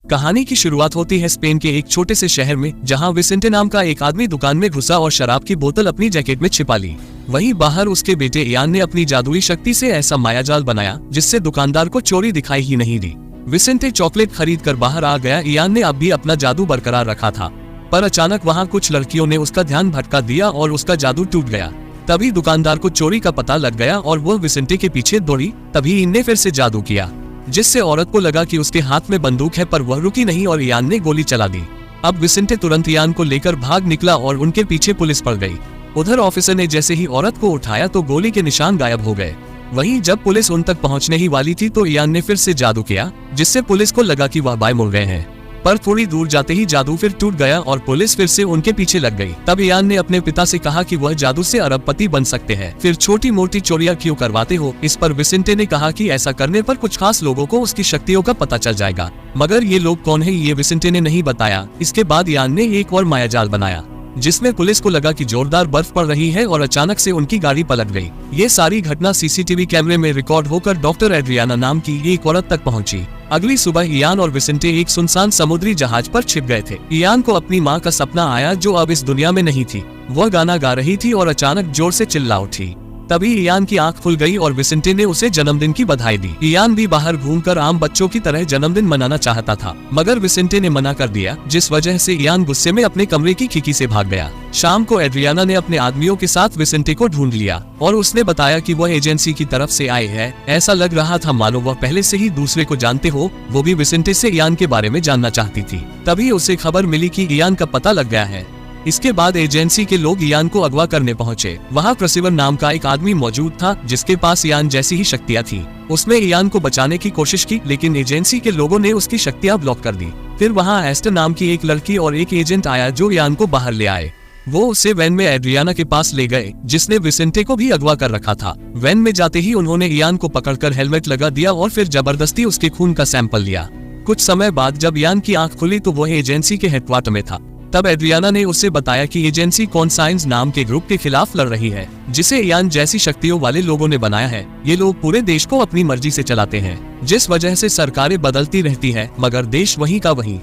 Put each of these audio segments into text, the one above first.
कहानी की शुरुआत होती है स्पेन के एक छोटे से शहर में, जहां विसेंटे नाम का एक आदमी दुकान में घुसा और शराब की बोतल अपनी जैकेट में छिपा ली। वहीं बाहर उसके बेटे इयान ने अपनी जादुई शक्ति से ऐसा मायाजाल बनाया जिससे दुकानदार को चोरी दिखाई ही नहीं दी। विसेंटे चॉकलेट खरीद कर बाहर आ गया। इयान ने अब भी अपना जादू बरकरार रखा था, पर अचानक वहाँ कुछ लड़कियों ने उसका ध्यान भटका दिया और उसका जादू टूट गया। तभी दुकानदार को चोरी का पता लग गया और वह विसेंटे के पीछे दौड़ी। तभी इनने फिर से जादू किया, जिससे औरत को लगा कि उसके हाथ में बंदूक है, पर वह रुकी नहीं और इयान ने गोली चला दी। अब विसेंटे तुरंत इयान को लेकर भाग निकला और उनके पीछे पुलिस पड़ गई। उधर ऑफिसर ने जैसे ही औरत को उठाया तो गोली के निशान गायब हो गए। वहीं जब पुलिस उन तक पहुंचने ही वाली थी तो इयान ने फिर से जादू किया, जिससे पुलिस को लगा कि वह बाय मुड़ गए हैं। पर थोड़ी दूर जाते ही जादू फिर टूट गया और पुलिस फिर से उनके पीछे लग गई। तब इयान ने अपने पिता से कहा कि वह जादू से अरबपति बन सकते हैं, फिर छोटी मोटी चोरियां क्यों करवाते हो। इस पर विसेंटे ने कहा कि ऐसा करने पर कुछ खास लोगों को उसकी शक्तियों का पता चल जाएगा, मगर ये लोग कौन है ये विसेंटे ने नहीं बताया। इसके बाद इयान ने एक और मायाजाल बनाया, जिसमें पुलिस को लगा कि जोरदार बर्फ पड़ रही है और अचानक से उनकी गाड़ी पलट गई। ये सारी घटना सीसीटीवी कैमरे में रिकॉर्ड होकर डॉक्टर एड्रियाना नाम की एक औरत तक पहुंची। अगली सुबह इयान और विसेंटे एक सुनसान समुद्री जहाज पर छिप गए थे। इयान को अपनी माँ का सपना आया जो अब इस दुनिया में नहीं थी। वह गाना गा रही थी और अचानक जोर से चिल्ला उठी। तभी इयान की आंख खुल गई और विसेंटे ने उसे जन्मदिन की बधाई दी। इयान भी बाहर घूमकर आम बच्चों की तरह जन्मदिन मनाना चाहता था, मगर विसेंटे ने मना कर दिया, जिस वजह से इयान गुस्से में अपने कमरे की खिड़की से भाग गया। शाम को एड्रियाना ने अपने आदमियों के साथ विसेंटे को ढूंढ लिया और उसने बताया कि वह एजेंसी की तरफ से आए हैं। ऐसा लग रहा था मानो वह पहले से ही दूसरे को जानते हो। वो भी विसेंटे से इयान के बारे में जानना चाहती थी। तभी उसे खबर मिली कि इयान का पता लग गया है। इसके बाद एजेंसी के लोग इयान को अगवा करने पहुंचे। वहां परसिवर नाम का एक आदमी मौजूद था, जिसके पास इयान जैसी ही शक्तियां थी। उसने इयान को बचाने की कोशिश की, लेकिन एजेंसी के लोगों ने उसकी शक्तियां ब्लॉक कर दी। फिर वहां एस्टर नाम की एक लड़की और एक एजेंट आया जो इयान को बाहर ले आए। वो उसे वैन में एड्रियाना के पास ले गए, जिसने विसेंटे को भी अगवा कर रखा था। वैन में जाते ही उन्होंने इयान को पकड़कर हेलमेट लगा दिया और फिर जबरदस्ती उसके खून का सैंपल लिया। कुछ समय बाद जब इयान की आंख खुली तो वह एजेंसी के हेडक्वार्टर में था। तब एड्रियाना ने उसे बताया कि एजेंसी कॉन्साइंस नाम के ग्रुप के खिलाफ लड़ रही है, जिसे इयान जैसी शक्तियों वाले लोगों ने बनाया है। ये लोग पूरे देश को अपनी मर्जी से चलाते हैं, जिस वजह से सरकारें बदलती रहती है, मगर देश वही का वही।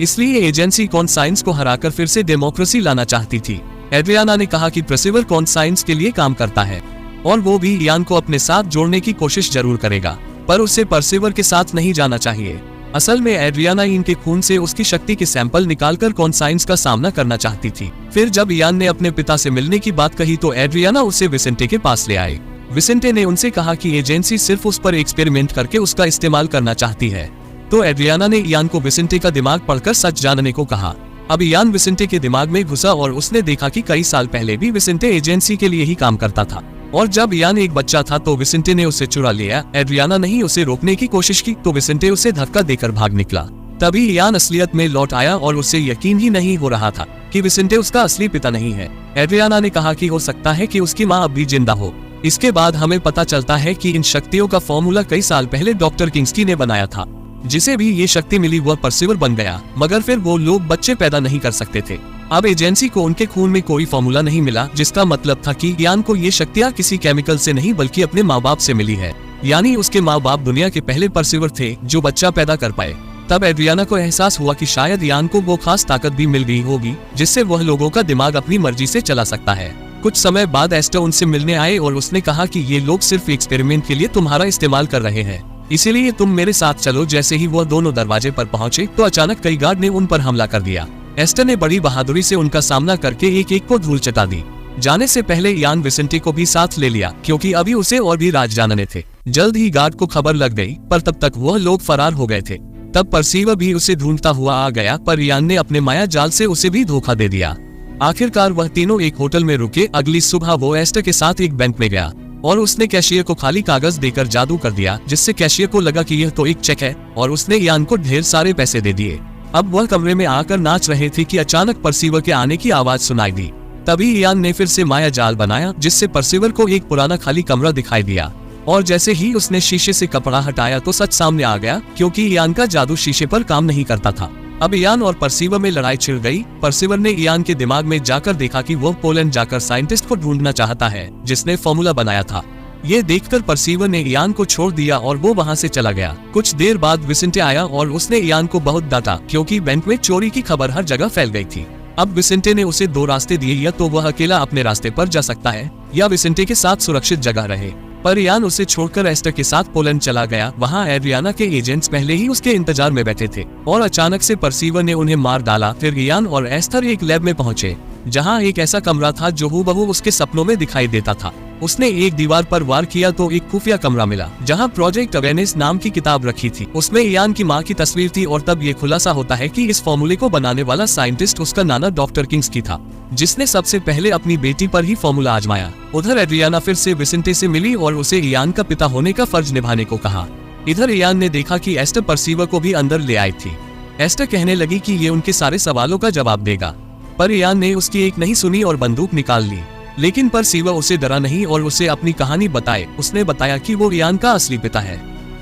इसलिए एजेंसी कॉन्साइंस को हराकर फिर से डेमोक्रेसी लाना चाहती थी। एड्रियाना ने कहा कि परसिवर कॉन्साइंस के लिए काम करता है और वो भी इयान को अपने साथ जोड़ने की कोशिश जरूर करेगा, पर उसे परसिवर के साथ नहीं जाना चाहिए। असल में एड्रियाना इनके खून से उसकी शक्ति के सैंपल निकालकर कॉन्साइंस का सामना करना चाहती थी। फिर जब इयान ने अपने पिता से मिलने की बात कही तो एड्रियाना उसे विसेंटे के पास ले आए। विसेंटे ने उनसे कहा कि एजेंसी सिर्फ उस पर एक्सपेरिमेंट करके उसका इस्तेमाल करना चाहती है। तो एड्रियाना ने इयान को विसेंटे का दिमाग पढ़कर सच जानने को कहा। अब इयान विसेंटे के दिमाग में घुसा और उसने देखा कि कई साल पहले भी विसेंटे एजेंसी के लिए ही काम करता था, और जब इयान एक बच्चा था तो विसेंटे ने उसे चुरा लिया। एड्रियाना ने ही उसे रोकने की कोशिश की तो विसेंटे उसे धक्का देकर भाग निकला। तभी इयान असलियत में लौट आया और उसे यकीन ही नहीं हो रहा था कि विसेंटे उसका असली पिता नहीं है। एड्रियाना ने कहा कि हो सकता है कि उसकी माँ अब भी जिंदा हो। इसके बाद हमें पता चलता है कि इन शक्तियों का फॉर्मूला कई साल पहले डॉक्टर किंग्सकी ने बनाया था। जिसे भी ये शक्ति मिली वह परसिवर बन गया, मगर फिर वो लोग बच्चे पैदा नहीं कर सकते थे। अब एजेंसी को उनके खून में कोई फॉर्मूला नहीं मिला, जिसका मतलब था कि इयान को ये शक्तियाँ किसी केमिकल से नहीं बल्कि अपने माँ बाप से मिली है। यानी उसके माँ बाप दुनिया के पहले परसिवर थे जो बच्चा पैदा कर पाए। तब एड्रियाना को एहसास हुआ कि शायद इयान को वो खास ताकत भी मिल गई होगी, जिससे वह लोगों का दिमाग अपनी मर्जी से चला सकता है। कुछ समय बाद एस्टर उनसे मिलने आए और उसने कहा कि ये लोग सिर्फ एक्सपेरिमेंट के लिए तुम्हारा इस्तेमाल कर रहे हैं, इसीलिए तुम मेरे साथ चलो। जैसे ही वह दोनों दरवाजे पर पहुंचे तो अचानक कई गार्ड ने उन पर हमला कर दिया। एस्टर ने बड़ी बहादुरी से उनका सामना करके एक एक को धूल चटा दी। जाने से पहले इयान विसेंटे को भी साथ ले लिया, क्योंकि अभी उसे और भी राज जानने थे। जल्द ही गार्ड को खबर लग गई, पर तब तक वह लोग फरार हो गए थे। तब परसिवर भी उसे ढूंढता हुआ आ गया, पर इयान ने अपने माया जाल से उसे भी धोखा दे दिया। आखिरकार वह तीनों एक होटल में रुके। अगली सुबह वो एस्टर के साथ एक बैंक में गया और उसने कैशियर को खाली कागज देकर जादू कर दिया, जिससे कैशियर को लगा कि यह तो एक चेक है, और उसने इयान को ढेर सारे पैसे दे दिए। अब वह कमरे में आकर नाच रहे थे कि अचानक परसिवर के आने की आवाज सुनाई दी। तभी इयान ने फिर से माया जाल बनाया, जिससे परसिवर को एक पुराना खाली कमरा दिखाई दिया, और जैसे ही उसने शीशे से कपड़ा हटाया तो सच सामने आ गया, क्योंकि इयान का जादू शीशे पर काम नहीं करता था। अब इयान और परसिवर में लड़ाई छिड़ गई। परसिवर ने इयान के दिमाग में जाकर देखा कि वह पोलैंड जाकर साइंटिस्ट को ढूंढना चाहता है जिसने फॉर्मूला बनाया था। ये देखकर परसीवर ने इयान को छोड़ दिया और वो वहाँ से चला गया। कुछ देर बाद विसेंटे आया और उसने इयान को बहुत डांटा क्योंकि बैंक में चोरी की खबर हर जगह फैल गई थी। अब विसेंटे ने उसे 2 रास्ते दिए, या तो वह अकेला अपने रास्ते पर जा सकता है या विसेंटे के साथ सुरक्षित जगह रहे। पर इयान उसे छोड़कर एस्टर के साथ पोलैंड चला गया। वहाँ एड्रियाना के एजेंट्स पहले ही उसके इंतजार में बैठे थे और अचानक से परसीवर ने उन्हें मार डाला। फिर इयान और एस्टर एक लैब में पहुंचे जहां एक ऐसा कमरा था जो हूबहू उसके सपनों में दिखाई देता था। उसने एक दीवार पर वार किया तो एक खुफिया कमरा मिला जहां प्रोजेक्ट अवेयरनेस नाम की किताब रखी थी। उसमें इयान की मां की तस्वीर थी और तब ये खुलासा होता है कि इस फॉर्मूले को बनाने वाला साइंटिस्ट उसका नाना डॉक्टर किंग्सकी था, जिसने सबसे पहले अपनी बेटी पर ही फॉर्मूला आजमाया। उधर एड्रियाना फिर से विसेंटे से मिली और उसे इयान का पिता होने का फर्ज निभाने को कहा। इधर इयान ने देखा कि एस्टर परसीवर को भी अंदर ले आई थी। एस्टर कहने लगी कि ये उनके सारे सवालों का जवाब देगा, पर इयान ने उसकी एक नहीं सुनी और बंदूक निकाल ली। लेकिन परसीवर उसे डरा नहीं और उसे अपनी कहानी बताए। उसने बताया कि वो इयान का असली पिता है।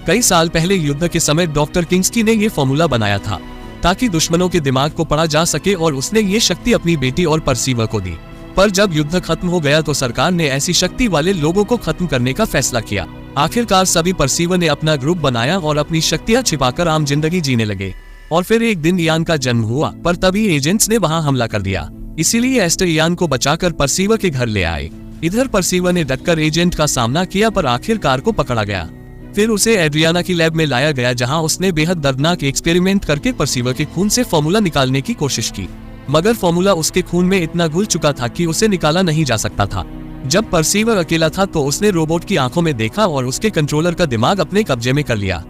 कई साल पहले युद्ध के समय डॉक्टर किंग्सकी ने ये फॉर्मूला बनाया था ताकि दुश्मनों के दिमाग को पढ़ा जा सके और उसने ये शक्ति अपनी बेटी और परसीवर को दी। पर जब युद्ध खत्म हो गया तो सरकार ने ऐसी शक्ति वाले लोगों को खत्म करने का फैसला किया। आखिरकार सभी परसीवर ने अपना ग्रुप बनाया और अपनी शक्तियाँ छिपाकर आम जिंदगी जीने लगे। और फिर एक दिन इयान का जन्म हुआ, पर तभी एजेंट्स ने वहां हमला कर दिया। इसीलिए एस्टर इयान को बचाकर परसीवर के घर ले आए। इधर परसीवर ने डटकर एजेंट का सामना किया पर आखिरकार को पकड़ा गया। फिर उसे एड्रियाना की लैब में लाया गया जहां उसने बेहद दर्दनाक एक्सपेरिमेंट करके परसीवर के खून से फॉर्मूला निकालने की कोशिश की, मगर फॉर्मूला उसके खून में इतना घुल चुका था कि उसे निकाला नहीं जा सकता था। जब परसीवर अकेला था तो उसने रोबोट की आंखों में देखा और उसके कंट्रोलर का दिमाग अपने कब्जे में कर लिया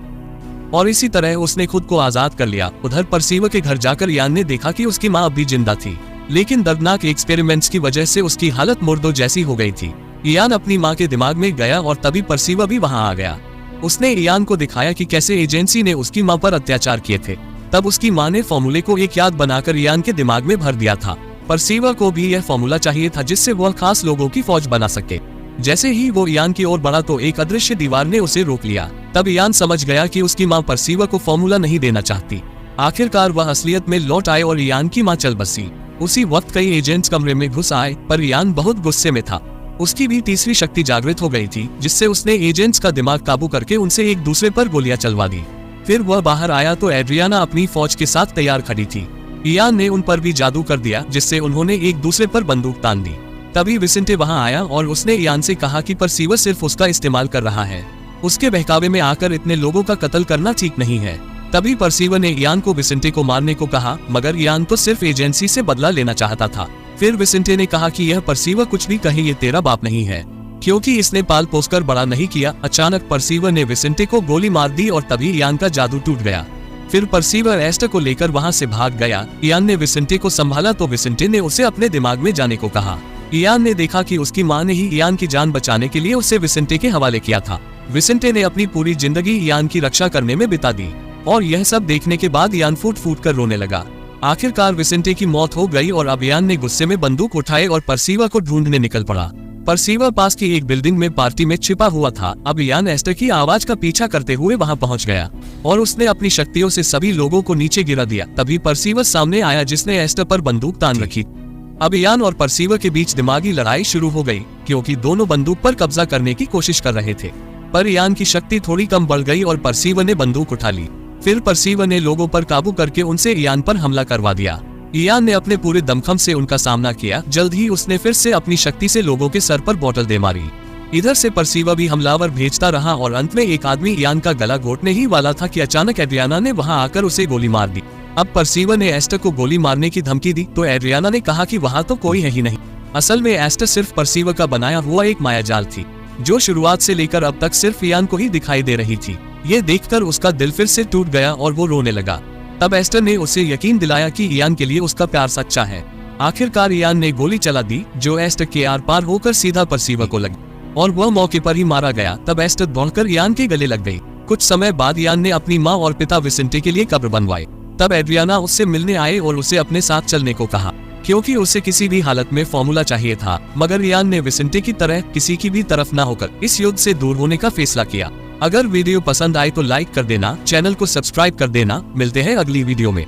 और इसी तरह उसने खुद को आजाद कर लिया। उधर परसीवर के घर जाकर इयान ने देखा कि उसकी माँ अब भी जिंदा थी, लेकिन दर्दनाक एक्सपेरिमेंट्स की वजह से उसकी हालत मुर्दों जैसी हो गई थी। इयान अपनी माँ के दिमाग में गया और तभी परसीवर भी वहाँ आ गया। उसने इयान को दिखाया कि कैसे एजेंसी ने उसकी माँ पर अत्याचार किए थे। तब उसकी माँ ने फॉर्मूले को एक याद बनाकर इयान के दिमाग में भर दिया था। परसीवर को भी यह फॉर्मूला चाहिए था जिससे वह खास लोगों की फौज बना सके। जैसे ही वो इयान की ओर बढ़ा तो एक अदृश्य दीवार ने उसे रोक लिया। तब इयान समझ गया कि उसकी माँ परसीवर को फॉर्मूला नहीं देना चाहती। आखिरकार वह असलियत में लौट आए और इयान की माँ चल बसी। उसी वक्त कई एजेंट्स कमरे में घुस आए, पर इयान बहुत गुस्से में था। उसकी भी तीसरी शक्ति जागृत हो गई थी, जिससे उसने एजेंट्स का दिमाग काबू करके उनसे एक दूसरे पर गोलियां चलवा दी। फिर वह बाहर आया तो एड्रियाना अपनी फौज के साथ तैयार खड़ी थी। इयान ने उन पर भी जादू कर दिया, जिससे उन्होंने एक दूसरे पर बंदूक तान दी। तभी विसेंटे वहां आया और उसने इयान से कहा कि परसीवर सिर्फ उसका इस्तेमाल कर रहा है। उसके बहकावे में आकर इतने लोगों का कत्ल करना ठीक नहीं है। तभी परसीवर ने इयान को विसेंटे को मारने को कहा, मगर इयान तो सिर्फ एजेंसी से बदला लेना चाहता था। फिर विसेंटे ने कहा कि यह परसीवर कुछ भी कहे ये तेरा बाप नहीं है, क्योंकि इसने पाल पोसकर बड़ा नहीं किया। अचानक परसीवर ने विसेंटे को गोली मार दी और तभी इयान का जादू टूट गया। फिर परसीवर एस्टर को लेकर वहां से भाग गया। इयान ने विसेंटे को संभाला तो विसेंटे ने उसे अपने दिमाग में जाने को कहा। इयान ने देखा कि उसकी मां ने ही इयान की जान बचाने के लिए उसे विसेंटे के हवाले किया था। विसेंटे ने अपनी पूरी जिंदगी इयान की रक्षा करने में बिता दी और यह सब देखने के बाद इयान फूट फूट कर रोने लगा। आखिरकार विसेंटे की मौत हो गई और अब इयान ने गुस्से में बंदूक उठाए और परसीवर को ढूंढने निकल पड़ा। परसीवर पास की एक बिल्डिंग में पार्टी में छिपा हुआ था। अब इयान एस्टर की आवाज का पीछा करते हुए वहां पहुंच गया और उसने अपनी शक्तियों से सभी लोगों को नीचे गिरा दिया। तभी परसीवर सामने आया जिसने एस्टर पर बंदूक तान रखी। अब इयान और परसीवर के बीच दिमागी लड़ाई शुरू हो गई, क्योंकि दोनों बंदूक पर कब्जा करने की कोशिश कर रहे थे। पर इयान की शक्ति थोड़ी कम बढ़ गई और परसीवर ने बंदूक उठा ली। फिर परसीवर ने लोगों पर काबू करके उनसे इयान पर हमला करवा दिया। इयान ने अपने पूरे दमखम से उनका सामना किया। जल्द ही उसने फिर से अपनी शक्ति से लोगों के सर पर बोतल दे मारी। इधर से परसीवर भी हमलावर भेजता रहा और अंत में एक आदमी इयान का गला घोटने ही वाला था कि अचानक एड्रियाना ने वहां आकर उसे गोली मार दी। अब परसीवर ने एस्टर को गोली मारने की धमकी दी तो एड्रियाना ने कहा कि वहां तो कोई है ही नहीं। असल में एस्टर सिर्फ परसीवर का बनाया हुआ एक मायाजाल थी, जो शुरुआत से लेकर अब तक सिर्फ इयान को ही दिखाई दे रही थी। ये देखकर उसका दिल फिर से टूट गया और वो रोने लगा। तब एस्टर ने उसे यकीन दिलाया कि इयान के लिए उसका प्यार सच्चा है। आखिरकार इयान ने गोली चला दी, जो एस्टर के आर पार होकर सीधा परसीवर को लगी और वह मौके पर ही मारा गया। तब एस्टर दौड़कर इयान के गले लग गई। कुछ समय बाद इयान ने अपनी माँ और पिता विसेंटे के लिए कब्र बनवाई। तब एड्रियाना उससे मिलने आए और उसे अपने साथ चलने को कहा, क्योंकि उसे किसी भी हालत में फॉर्मूला चाहिए था। मगर इयान ने विसेंटे की तरह किसी की भी तरफ न होकर इस युद्ध से दूर होने का फैसला किया। अगर वीडियो पसंद आए तो लाइक कर देना, चैनल को सब्सक्राइब कर देना। मिलते हैं अगली वीडियो में।